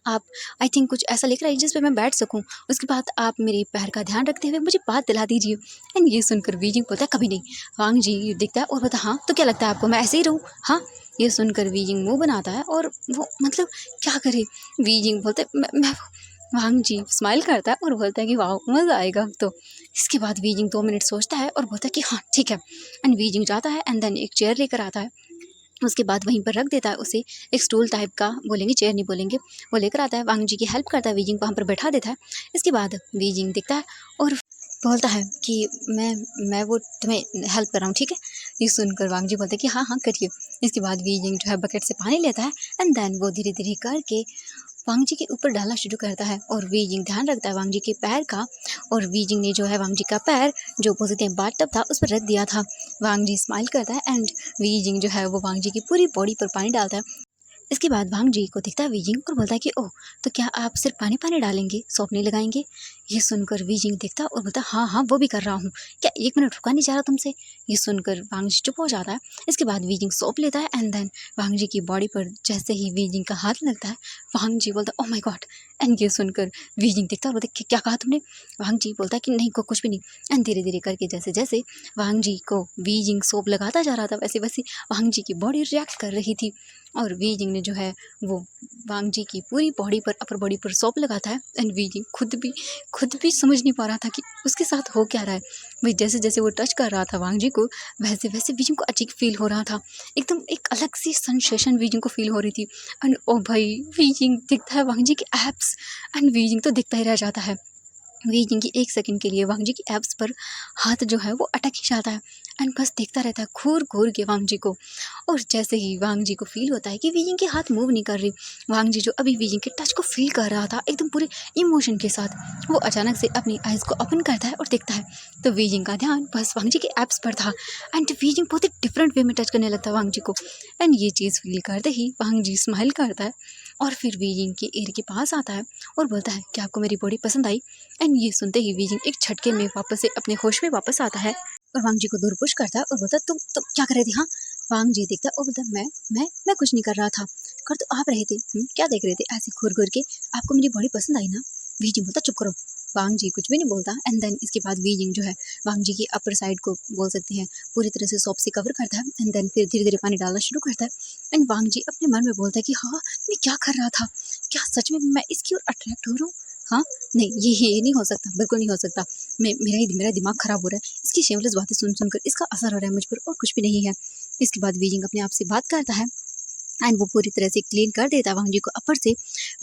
आप आई थिंक कुछ ऐसा लिख रहा है जिस पे मैं बैठ सकूँ। उसके बाद आप मेरे पैर का ध्यान रखते हुए मुझे बात दिला दीजिए। एंड ये सुनकर वीजिंग बोलता है कभी नहीं। वांग जी दिखता है और बोलता है हाँ, तो क्या लगता है आपको मैं ऐसे ही रहूँ? हाँ। ये सुनकर वीजिंग मुंह बनाता है और वो मतलब क्या करे? वीजिंग बोलता है मैं वांग जी स्माइल करता है और बोलता है कि वाह मज़ा आएगा अब तो। इसके बाद वीजिंग 2 मिनट सोचता है और बोलता है कि हाँ ठीक है। एंड वीजिंग जाता है एंड देन एक चेयर लेकर आता है। उसके बाद वहीं पर रख देता है उसे। एक स्टूल टाइप का बोलेंगे, चेयर नहीं बोलेंगे, वो लेकर आता है। वांग जी की हेल्प करता है, वीजिंग को वहाँ पर बैठा देता है। इसके बाद वीजिंग दिखता है और बोलता है कि मैं वो तुम्हें हेल्प कर रहा हूँ, ठीक है? ये सुनकर वांग जी बोलते हैं कि हाँ हाँ करिए। इसके बाद वीजिंग जो है बकेट से पानी लेता है एंड देन वो धीरे धीरे करके वांग जी के ऊपर डालना शुरू करता है और वीजिंग ध्यान रखता है वांग जी के पैर का। और वीजिंग ने जो है वांग जी का पैर जो बोलते हैं बाथ टब था उस पर रख दिया था। वांग जी स्माइल करता है एंड वीजिंग जो है वो वांग जी की पूरी बॉडी पर पानी डालता है। इसके बाद वांग जी को दिखता है वीजिंग और बोलता है कि ओह, तो क्या आप सिर्फ पानी पानी डालेंगे, सोप नहीं लगाएंगे? ये सुनकर वीजिंग देखता है और बोलता है हाँ हाँ वो भी कर रहा हूँ। क्या 1 मिनट रुका नहीं जा रहा तुमसे? ये सुनकर वांग जी चुप हो जाता है। इसके बाद वीजिंग सोप लेता है एंड देन वांग जी की बॉडी पर जैसे ही वीजिंग का हाथ लगता है वांग जी बोलता है ओह माय गॉड। एंड ये सुनकर वीजिंग देखता है और बोलता है क्या कहा तुमने? वांग जी बोलता है कि नहीं को कुछ भी नहीं। एंड धीरे धीरे करके जैसे जैसे वांग जी को वीजिंग सोप लगाता जा रहा था वैसे वैसे वांग जी की बॉडी रिएक्ट कर रही थी। और वीजिंग ने जो है वो वांग जी की पूरी बॉडी पर, अपर बॉडी पर सोप लगाता है एंड वीजिंग खुद भी समझ नहीं पा रहा था कि उसके साथ हो क्या रहा है। वही जैसे जैसे वो टच कर रहा था वांग जी को वैसे वैसे वीजिंग को अजीब फील हो रहा था। एकदम एक अलग सी सेंसेशन वीजिंग को फील हो रही थी। एंड ओ भाई, वीजिंग दिखता है वांग जी के एब्स एंड वीजिंग तो दिखता ही रह जाता है। वीजिंग की 1 सेकंड के लिए वांग जी की एब्स पर हाथ जो है वो अटक ही जाता है एंड बस देखता रहता है घूर घूर के वांग जी को। और जैसे ही वांग जी को फील होता है कि वीजिंग के हाथ मूव नहीं कर रही, वांग जी जो अभी वीजिंग के टच को फील कर रहा था एकदम पूरे इमोशन के साथ, वो अचानक से अपनी आइज़ को ओपन करता है और देखता है तो वीजिंग का ध्यान बस वांग जी के एब्स पर था एंड वीजिंग बहुत ही डिफरेंट वे में टच करने लगता है वांग जी को। एंड ये चीज़ फील करते ही वांग जी स्माइल करता है और फिर वीजिंग के एयर के पास आता है और बोलता है क्या आपको मेरी बॉडी पसंद आई? एंड ये सुनते ही वीजिंग एक झटके में वापस से अपने होश में वापस आता है और वांग जी को दूर पुश करता है और बोलता है तुम क्या कर रहे थे? हाँ। वांग जी देखता है और बोलता है मैं कुछ नहीं कर रहा था। कर तो आप रहे थे। क्या देख रहे थे ऐसे घूर घूर के? आपको मेरी बॉडी पसंद आई ना? वीजिंग बोलता चुप करो। वांग जी कुछ भी नहीं बोलता एंड देन इसके बाद वीजिंग जो है वांग जी की अपर साइड को बोल सकते हैं पूरी तरह से सॉप से कवर करता है एंड देन फिर धीरे धीरे पानी डालना शुरू करता है। एंड वांग जी अपने मन में बोलता है कि हाँ, मैं क्या कर रहा था? क्या सच में मैं इसकी ओर अट्रैक्ट हो रहा हूँ? हाँ, नहीं, ये नहीं हो सकता, बिल्कुल नहीं हो सकता। मेरा दिमाग खराब हो रहा है। इसकी शेमलेस बातें सुन सुनकर इसका असर हो रहा है मुझ पर और कुछ भी नहीं है। इसके बाद वीजिंग अपने आप से बात करता है एंड वो पूरी तरह से क्लीन कर देता है वांग जी को अपर से।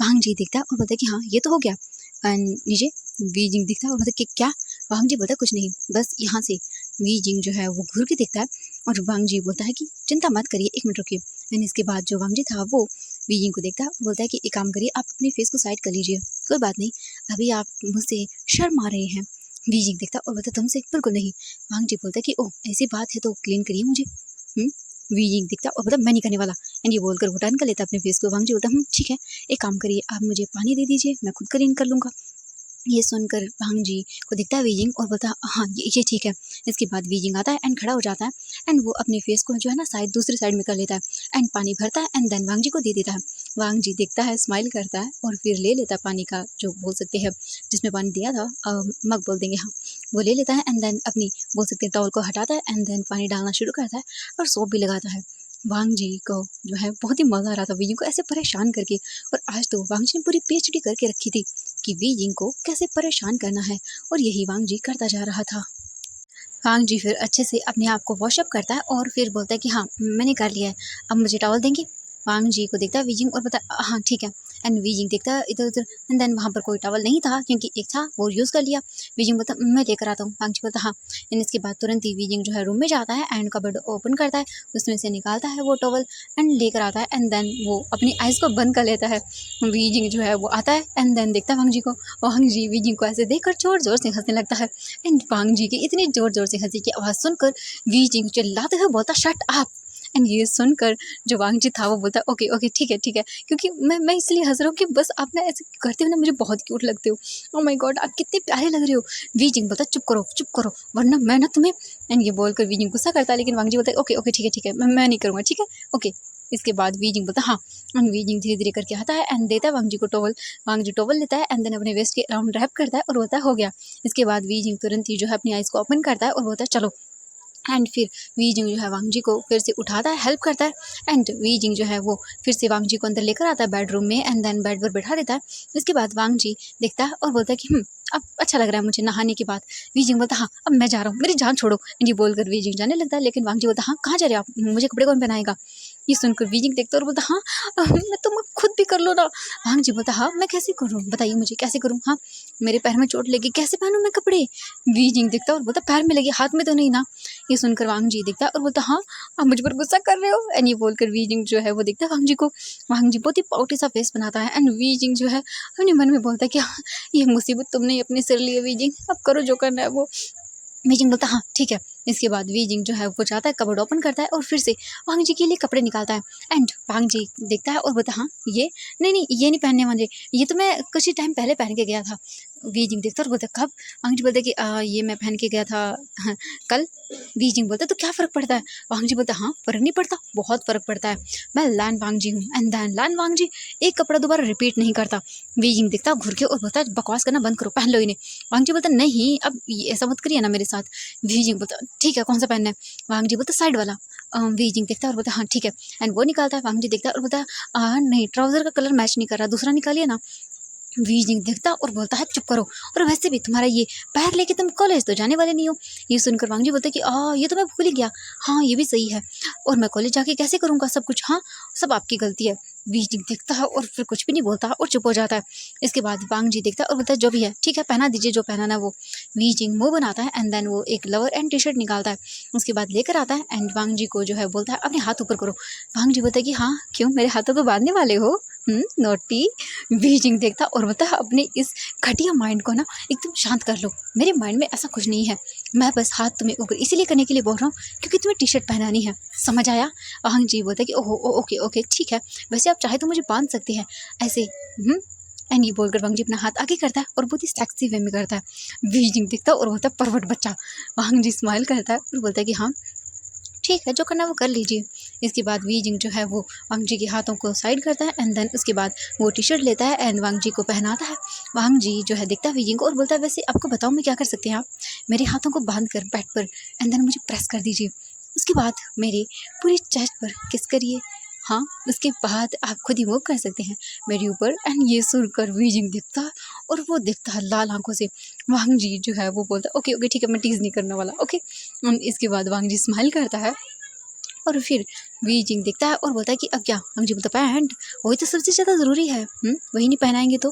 वांग जी देखता है और बोलता है कि हाँ, ये तो हो गया। एंड नीचे वीजिंग दिखता है और बोलता है कि क्या? वांग जी बोलता है कुछ नहीं, बस यहाँ से। वीजिंग जो है वो घूर के देखता है और वांग जी बोलता है कि चिंता मत करिए, 1 मिनट रुकिए। एंड इसके बाद जो वांग जी था वो वीजिंग को देखता है और बोलता है कि एक काम करिए, आप अपने फेस को साइड कर लीजिए, कोई बात नहीं, अभी आप मुझसे शर्मा रहे हैं। वीजिंग देखता है और बोलता है तुमसे बिल्कुल नहीं। वांग जी बोलता है कि ओह ऐसी बात है तो क्लीन करिए मुझे। वीजिंग दिखता और बोलता मैं नहीं करने वाला। एंड ये बोलकर वो टर्न कर लेता अपने फेस को। वांग जी बोलता ठीक है, एक काम करिए, आप मुझे पानी दे दीजिए, मैं खुद क्लीन कर लूँगा। ये सुनकर वांग जी को दिखता है वीजिंग और बोलता है हाँ ये ठीक है। इसके बाद वीजिंग आता है एंड खड़ा हो जाता है एंड वो अपने फेस को जो है ना साइड दूसरी साइड में कर लेता है एंड पानी भरता है एंड देन वांग जी को दे देता है। वांग जी देखता है, स्माइल करता है और फिर ले लेता है पानी का जो बोल सकते हैं जिसमें पानी दिया था, मग बोल देंगे, हाँ वो ले लेता है एंड देन अपनी बोल सकते हैं टॉवल को हटाता है एंड देन पानी डालना शुरू करता है और सोप भी लगाता है। वांग जी को जो है बहुत ही मज़ा आ रहा था वीजिंग को ऐसे परेशान करके। और आज तो वांग जी ने पूरी पीएचडी करके रखी थी कि वीजिंग को कैसे परेशान करना है और यही वांग जी करता जा रहा था। वांग जी फिर अच्छे से अपने आप को वॉशअप करता है और फिर बोलता है कि हाँ मैंने कर लिया है, अब मुझे टॉवल देंगे। वांग जी को देखता है वीजिंग और बोलता है हाँ ठीक है। एंड वीजिंग देखता है इधर उधर एंड देन वहाँ पर कोई टॉवल नहीं था क्योंकि एक था वो यूज़ कर लिया। वीजिंग बोलता मैं लेकर आता हूँ। वांग जी बोलता हाँ। एंड इसके बाद तुरंत ही वीजिंग जो है रूम में जाता है एंड कबर्ड ओपन करता है, उसमें से निकालता है वो टॉवल एंड लेकर आता है एंड देन वो अपनी आइज़ को बंद कर लेता है। वीजिंग जो है वो आता है एंड देन देखता है वांग जी को। वांग जी वीजिंग को ऐसे देखकर जोर जोर से हंसने लगता है एंड वांग जी की इतनी जोर जोर से हंसी की आवाज़ सुनकर वीजिंग चिल्लाते हुए बोलता शट अप। एंड ये सुनकर जो वांग जी था वो बोलता ओके ओके ठीक है, क्योंकि मैं इसलिए हंस रहा हूँ कि बस आप ना ऐसे करते हो ना मुझे बहुत क्यूट लगते हो। ओह माय गॉड आप कितने प्यारे लग रहे हो। वीजिंग बोलता चुप करो वरना मैं ना तुम्हें। एंड ये बोलकर वीजिंग गुस्सा करता है लेकिन वांग जी बोलता है ओके ठीक है मैं नहीं करूँगा, ठीक है ओके। इसके बाद वीजिंग बोलता हाँ। एंड वीजिंग धीरे धीरे करके आता है एंड देता है वांग जी को टॉवल। वांग जी टॉवल लेता है एंड देन अपने वेस्ट के अराउंड रैप करता है और बोलता है हो गया। इसके बाद वीजिंग तुरंत ही जो है अपनी आइज़ को ओपन करता है और बोलता है चलो। एंड फिर वीजिंग जो है वांग जी को फिर से उठाता है, हेल्प करता है एंड वीजिंग जो है वो फिर से वांग जी को अंदर लेकर आता है बेडरूम में एंड देन बेड पर बैठा देता है। उसके बाद वांग जी देखता है और बोलता है कि अब अच्छा लग रहा है मुझे नहाने के बाद। वीजिंग बोलता हाँ अब मैं जा रहा हूँ, मेरी जान छोड़ो। एंड ये बोलकर वीजिंग जाने लगता है लेकिन वांग जी बोलता हाँ कहाँ जा रहे हो आप, मुझे कपड़े कौन पहनाएगा। ये सुनकर वीजिंग देखता है और बोलता हाँ मैं तुम खुद भी कर लो ना। वांग जी बोलता हाँ मैं कैसे करूँ, बताइए मुझे कैसे करूँ, हाँ मेरे पैर में चोट लगी कैसे पहनूँ मैं कपड़े। वीजिंग देखता है और बोलता पैर में लगी हाथ में तो नहीं ना। ये सुनकर वांग जी देखता है और बोलता हाँ आप मुझ पर गुस्सा कर रहे हो। एंड ये बोलकर वीजिंग जो है वो देखता है वांग जी को। वांग जी बहुत ही पाउटी सा फेस बनाता है एंड वीजिंग जो है अपने मन में बोलता है कि हाँ ये मुसीबत तुमने ही अपने सिर ली वीजिंग, अब करो जो करना है वो। वीजिंग बोलता हाँ ठीक है। इसके बाद वीजिंग जो है वो जाता है कबर्ड ओपन करता है और फिर से वांग जी के लिए कपड़े निकालता है एंड वांग जी देखता है और बोलता हाँ ये नहीं ये नहीं पहनने वाले, ये तो मैं कुछ ही टाइम पहले पहन के गया था। वीजिंग देखता है और बोलता कब। वांग जी बोलते कि ये मैं पहन के गया था हाँ, कल। वीजिंग बोलता तो क्या फ़र्क पड़ता है। वांग जी बोलता हाँ फ़र्क नहीं पड़ता, बहुत फ़र्क पड़ता है, मैं लैन वांग जी हूँ एंड देन लैन वांग जी एक कपड़ा दोबारा रिपीट नहीं करता। वीजिंग देखता घुर के और बोलता बकवास करना बंद करो, पहन लो इन्हें। वांग जी बोलता नहीं अब ऐसा मत करिए ना मेरे साथ। वीजिंग बोलता ठीक है कौन सा पहनना है। वांग जी बोलता साइड वाला। वीजिंग देखता है और बोलता हाँ ठीक है एंड वो निकालता है। वांग जी देखता है और बोलता नहीं ट्राउज़र का कलर मैच नहीं कर रहा, दूसरा निकालिए ना। वीजिंग देखता और बोलता है चुप करो, और वैसे भी तुम्हारा ये पैर लेके तुम कॉलेज तो जाने वाले नहीं हो। ये सुनकर वांग जी बोलते कि ये तो मैं भूल ही गया, हाँ ये भी सही है, और मैं कॉलेज जाके कैसे करूँगा सब कुछ, हाँ सब आपकी गलती है। वीजिंग देखता है और फिर कुछ भी नहीं बोलता और चुप हो जाता है। इसके बाद वांग जी देखता है और बोलता है जो भी है ठीक है पहना दीजिए जो पहनाना है वो। वीजिंग मुँह बनाता है एंड देन वो एक लोअर एंड टी शर्ट निकालता है, उसके बाद लेकर आता है एंड वांग जी को जो है बोलता है अपने हाथ ऊपर करो। वांग जी बोलता है कि हाँ क्यों मेरे हाथों को बांधने वाले हो, नोटी। वीजिंग देखता और बोलता है अपने इस घटिया माइंड को ना एकदम शांत कर लो, मेरे माइंड में ऐसा कुछ नहीं है, मैं बस हाथ तुम्हें ऊपर इसीलिए करने के लिए बोल रहा हूँ क्योंकि तुम्हें टी शर्ट पहनानी है, समझ आया। वांग जी बोलता है कि ओहो ओके ओके ठीक है, वैसे आप चाहे तो मुझे बांध सकते हैं ऐसे। एंड ये बोलकर वांग जी अपना हाथ आगे करता है और बहुत ही सेक्सी वे में करता है। वीजिंग देखता और बोलता है परवट बच्चा। वांग जी स्माइल करता है और बोलता है कि हाँ ठीक है जो करना वो कर लीजिए। इसके बाद वीजिंग जो है वो वांग जी के हाथों को साइड करता है एंड देन उसके बाद वो टी शर्ट लेता है एंड वांग जी को पहनाता है। वांग जी जो है देखता है वीजिंग को और बोलता है वैसे आपको बताऊँ मैं क्या कर सकते हैं आप, मेरे हाथों को बांध कर बेड पर एंड देन मुझे प्रेस कर दीजिए, उसके बाद मेरे पूरी चेस्ट पर किस करिए, हाँ उसके बाद आप खुद ही मूव कर सकते हैं मेरे ऊपर। एंड ये सुनकर वीजिंग दिखता है और वो दिखता है लाल आंखों से। वांग जी जो है वो बोलता है ओके ओके ठीक है मैं टीज़ नहीं करने वाला, ओके। इसके बाद वांग जी स्माइल करता है और फिर वी जिंग देखता है और बोलता है कि अब क्या। वांग जी बोलता है पैंट, वही तो सबसे ज़्यादा ज़रूरी है, वही नहीं पहनाएंगे तो।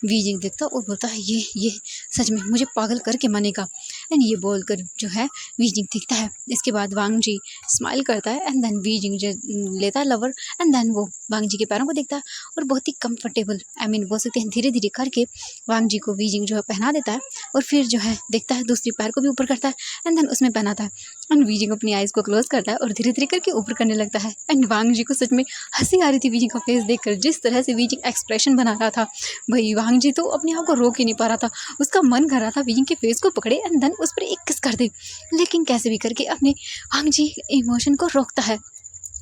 वी जिंग देखता है और बोलता है ये सच में मुझे पागल करके मानेगा। एंड ये बोलकर जो है वी जिंग दिखता है। इसके बाद वांग जी स्माइल करता है एंड देन वी जिंग जो लेता है लवर एंड देन वो वांग जी के पैरों को देखता है और बहुत ही कंफर्टेबल बोल सकते हैं धीरे धीरे करके वांग जी को वी जिंग जो है पहना देता है और फिर जो है देखता है दूसरी पैर को भी ऊपर करता है एंड देन उसमें पहनाता है। एंड वी जिंग अपनी आइज़ को क्लोज करता है और धीरे धीरे करके ऊपर करने लगता है। एंड वांग जी को सच में हंसी आ रही थी वी जिंग का फेस देखकर, जिस तरह से वी जिंग एक्सप्रेशन बना रहा था। भाई वांग जी तो अपने आप को रोक ही नहीं पा रहा था, उसका मन कर रहा था वी जिंग के फेस को पकड़े एंड देन उस पर एक किस कर दे, लेकिन कैसे भी करके अपने वांग जी इमोशन को रोकता है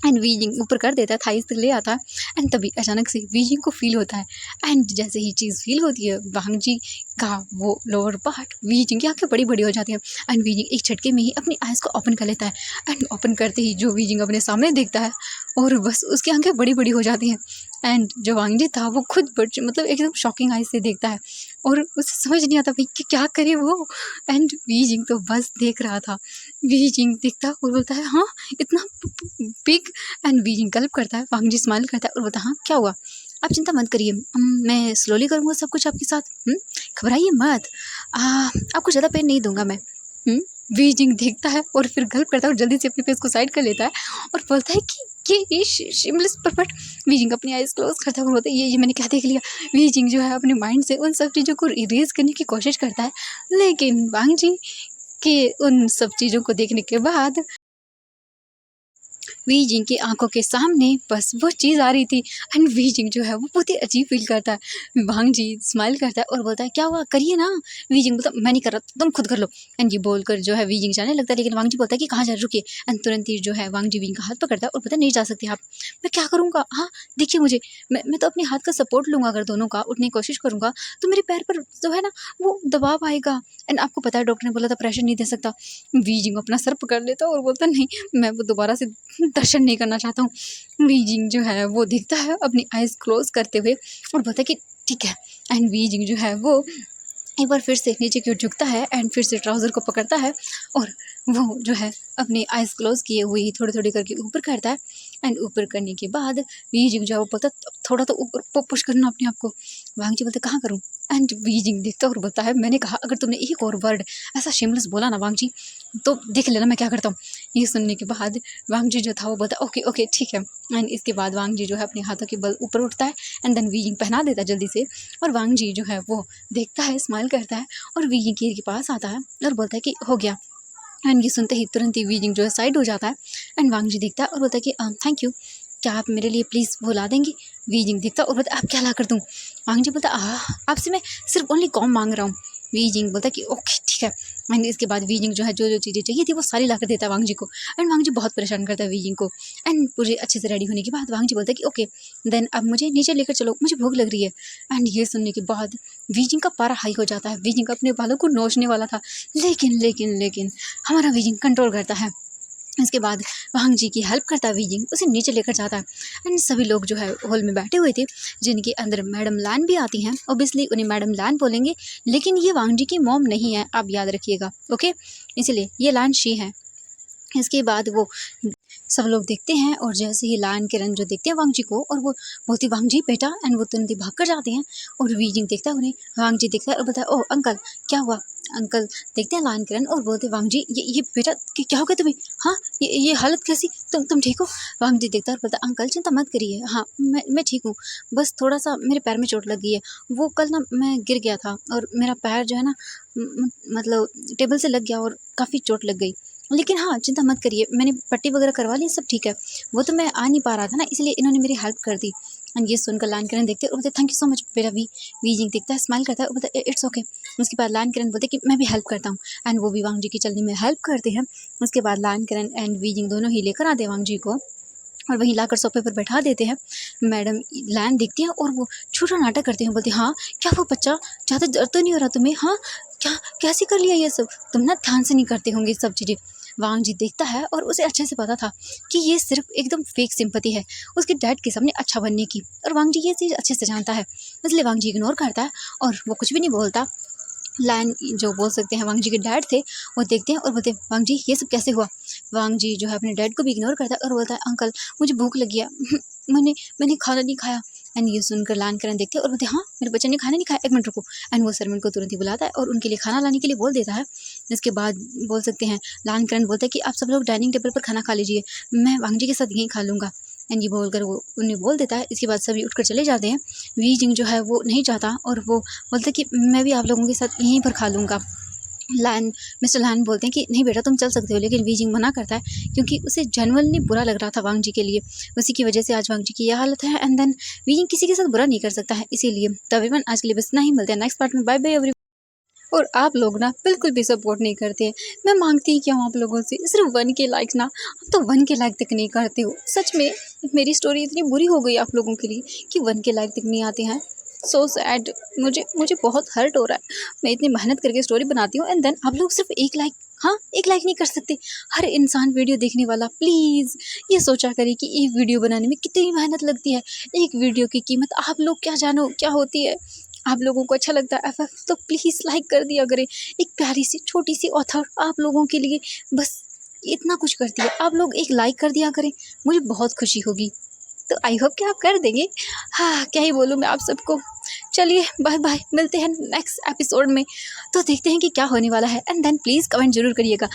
एंड वी जिंग ऊपर कर देता है, थाइस तक ले आता है। एंड तभी अचानक से वी जिंग को फील होता है एंड जैसे ही चीज़ फील होती है वांग जी का वो लोअर पार्ट, वी जिंग की आँखें बड़ी बड़ी हो जाती हैं एंड वी जिंग एक झटके में ही अपनी आइज़ को ओपन कर लेता है। एंड ओपन करते ही जो वी जिंग अपने सामने देखता है और बस उसकी आँखें बड़ी बड़ी हो जाती हैं। एंड जो वांग जी था वो खुद मतलब एकदम शॉकिंग आइज से देखता है और उसे समझ नहीं आता भाई कि क्या करे वो। एंड वी जिंग तो बस देख रहा था। वी जिंग देखता और बोलता है हाँ इतना बिग। एंड वी जिंग गल्प करता है, वांग जी स्माइल करता है और बोलता है हाँ क्या हुआ, आप चिंता मत करिए, मैं स्लोली करूँगा सब कुछ आपके साथ, घबराइए मत, आपको ज़्यादा पेन नहीं दूंगा मैं। वी जिंग देखता है और फिर गल्प करता है और जल्दी से अपने फेस को साइड कर लेता है और बोलता है कि ये शिमलेस परफेक्ट। वी जिंग अपनी आइज क्लोज करता है और बोलता है ये मैंने क्या देख लिया। वी जिंग जो है अपने माइंड से उन सब चीज़ों को इरेज करने की कोशिश करता है, लेकिन वांग जी के उन सब चीज़ों को देखने के बाद वी जिंग की आंखों के सामने बस वो चीज़ आ रही थी। एंड वी जिंग जो है वो बहुत ही अजीब फील करता है। वांग जी स्माइल करता है और बोलता है क्या हुआ, करिए ना। वी जिंग बोलता मैं नहीं कर रहा, तुम खुद कर लो। एंड ये बोलकर जो है वी जिंग जाने लगता है, लेकिन वांग जी बोलता है कि कहाँ जा, रुकिए। एंड तुरंत ही जो है वांग जी वी जिंग का हाथ पकड़ता है और बोलता नहीं जा सकती आप, मैं क्या करूँगा, हाँ देखिए मुझे, मैं तो अपने हाथ का सपोर्ट लूँगा, अगर दोनों का उठने की कोशिश करूँगा तो मेरे पैर पर जो है ना वो दबाव आएगा। एंड आपको पता है डॉक्टर ने बोला था प्रेशर नहीं दे सकता। वी जिंग अपना सर पकड़ लेता और बोलता नहीं, मैं वो दोबारा से दर्शन नहीं करना चाहता हूँ। वी जिंग जो है वो दिखता है अपनी आइज़ क्लोज करते हुए और बोलता है कि ठीक है। एंड वी जिंग जो है वो एक बार फिर से नीचे की ओर झुकता है एंड फिर से ट्राउज़र को पकड़ता है और वो जो है अपनी आइज़ क्लोज किए हुए ही थोड़ी थोड़ी करके ऊपर करता है। एंड ऊपर करने के बाद वी जिंग जो है वो बोलता थोड़ा तो ऊपर पुश करना अपने आप को। वांग जी बोलते कहाँ करूँ। एंड वी जिंग देखता और बोलता है मैंने कहा अगर तुमने एक और वर्ड ऐसा शेमलेस बोला ना वांग जी, तो देख लेना मैं क्या करता हूँ। ये सुनने के बाद वांग जी जो था वो बोलता ओके ओके ठीक है। एंड इसके बाद वांग जी जो है अपने हाथों के बल ऊपर उठता है एंड देन वी जिंग पहना देता है जल्दी से। और वांग जी जो है वो देखता है, स्माइल करता है और वी जिंग के पास आता है और बोलता है कि हो गया। एंड ये सुनते ही तुरंत ही वी जिंग जो है साइड हो जाता है। एंड वांग जी देखता है और बोलता है कि थैंक यू, क्या आप मेरे लिए प्लीज़ वो ला देंगी। वी जिंग देखता और बोलता आप क्या ला कर दूँ। वांग जी बोलता आपसे मैं सिर्फ ओनली कॉम मांग रहा हूँ। वी जिंग बोलता कि ओके ठीक है। एंड इसके बाद वी जिंग जो है जो जो चीज़ें चाहिए थी वो सारी ला कर देता है वांग जी को। एंड वांग जी बहुत परेशान करता है वी जिंग को। एंड पूरे अच्छे से रेडी होने के बाद वांग जी बोलता है कि ओके देन अब मुझे नीचे लेकर चलो, मुझे भूख लग रही है। एंड ये सुनने के बाद वी जिंग का पारा हाई हो जाता है। वी जिंग अपने बालों को नोचने वाला था, लेकिन लेकिन लेकिन हमारा वी जिंग कंट्रोल करता है। इसके बाद वांग जी की हेल्प करता है वी जिंग, उसे नीचे लेकर जाता है। एंड सभी लोग जो है हॉल में बैठे हुए थे, जिनके अंदर मैडम लैन भी आती हैं। ऑब्वियसली उन्हें मैडम लैन बोलेंगे, लेकिन ये वांग जी की मॉम नहीं है, आप याद रखिएगा ओके, इसलिए ये लैन शी है। इसके बाद वो सब लोग देखते हैं और जैसे ही लायन किरण जो देखते हैं वांग जी को और वो बोलती वांग जी बेटा। एंड वो तुरंत ही भाग कर जाते हैं और वी जिंग देखता है उन्हें। वांग जी देखता है और बोलता है ओह अंकल क्या हुआ। अंकल देखते हैं लायन किरण और बोलते वांग जी ये बेटा क्या हो गया तुम्हें, हाँ ये हालत कैसी, तुम ठीक हो। वांग जी देखता है और बोलता है अंकल चिंता मत करिए, हाँ मैं ठीक हूँ, बस थोड़ा सा मेरे पैर में चोट लग गई है। वो कल ना मैं गिर गया था और मेरा पैर जो है ना मतलब टेबल से लग गया और काफ़ी चोट लग गई, लेकिन हाँ चिंता मत करिए, मैंने पट्टी वगैरह करवा ली, सब ठीक है। वो तो मैं आ नहीं पा रहा था ना, इसलिए इन्होंने मेरी हेल्प कर दी। एंड ये सुनकर लायन किरण देखते और बोलते थैंक यू सो मच बेटा। वी जिंग देखता है, स्माइल करता है और बोलता है इट्स ओके। उसके बाद लायन किरण बोलते कि मैं भी हेल्प करता हूँ। एंड वो भी वांग जी की चलने में हेल्प करते हैं। उसके बाद लायन किरण एंड वी जिंग दोनों ही लेकर आते हैं वांग जी को और वहीं लाकर सोफे पर बैठा देते हैं। मैडम लायन देखती हैं और वो छोटा नाटक करते हैं, बोलते हाँ क्या वो बच्चा ज़्यादा दर्द तो नहीं हो रहा तुम्हें, हाँ क्या कैसे कर लिया ये सब, तुम ना ध्यान से नहीं करते होंगे सब चीज़ें। वांग जी देखता है और उसे अच्छे से पता था कि ये सिर्फ एकदम फेक सिंपैथी है उसके डैड के सामने अच्छा बनने की, और वांग जी ये चीज़ अच्छे से जानता है, इसलिए वांग जी इग्नोर करता है और वो कुछ भी नहीं बोलता। लायन जो बोल सकते हैं वांग जी के डैड थे, वो देखते हैं और बोलते हैं वांग जी ये सब कैसे हुआ। वांग जी जो है अपने डैड को भी इग्नोर करता है और बोलता है अंकल मुझे भूख लगी है मैंने मैंने खाना नहीं खाया। एंड ये सुनकर लायन करण देखते हैं और बोलते हैं हाँ मेरे बच्चे ने खाना नहीं खाया, एक मिनट रुको। एंड वो सर्वेंट को तुरंत ही बुलाता है और उनके लिए खाना लाने के लिए बोल देता है। इसके बाद बोल सकते हैं लायन करण बोलता है कि आप सब लोग डाइनिंग टेबल पर खाना खा लीजिए, मैं वांग जी के साथ यहीं खा लूँगा। एंड ये बोलकर वो उन्हें बोल देता है। इसके बाद सभी उठकर चले जाते हैं। वी जिंग जो है वो नहीं चाहता और वो बोलता है कि मैं भी आप लोगों के साथ यहीं पर खा लूँगा। लायन मिस्टर लायन बोलते हैं कि नहीं बेटा तुम चल सकते हो, लेकिन वी जिंग मना करता है क्योंकि उसे जेन्युइनली बुरा लग रहा था वांग जी के लिए। उसी की वजह से आज वांग जी की यह हालत है। एंड देन वी जिंग किसी के साथ बुरा नहीं कर सकता है, इसीलिए तब आज के लिए बस इतना ही। मिलते हैं नेक्स्ट पार्ट में। Bye bye every. और आप लोग ना बिल्कुल भी सपोर्ट नहीं करते हैं। मैं मांगती ही क्या हूँ आप लोगों से, सिर्फ 1 के लाइक ना, आप तो 1 के लाइक तक नहीं करते हो। सच में मेरी स्टोरी इतनी बुरी हो गई आप लोगों के लिए कि 1 के लाइक तक नहीं आते हैं। So sad. मुझे मुझे बहुत हर्ट हो रहा है। मैं इतनी मेहनत करके स्टोरी बनाती हूँ एंड देन आप लोग सिर्फ 1 लाइक, हाँ 1 लाइक नहीं कर सकते। हर इंसान वीडियो देखने वाला प्लीज़ ये सोचा करे कि एक वीडियो बनाने में कितनी मेहनत लगती है। एक वीडियो की कीमत आप लोग क्या जानो क्या होती है। आप लोगों को अच्छा लगता है एफएफ तो प्लीज़ लाइक कर दिया करें। एक प्यारी सी छोटी सी ऑथर आप लोगों के लिए बस इतना कुछ करती है, आप लोग एक लाइक कर दिया करें, मुझे बहुत खुशी होगी। तो आई होप कि आप कर देंगे। हाँ क्या ही बोलूँ मैं आप सबको। चलिए बाय बाय, मिलते हैं नेक्स्ट एपिसोड में। तो देखते हैं कि क्या होने वाला है एंड देन प्लीज़ कमेंट ज़रूर करिएगा।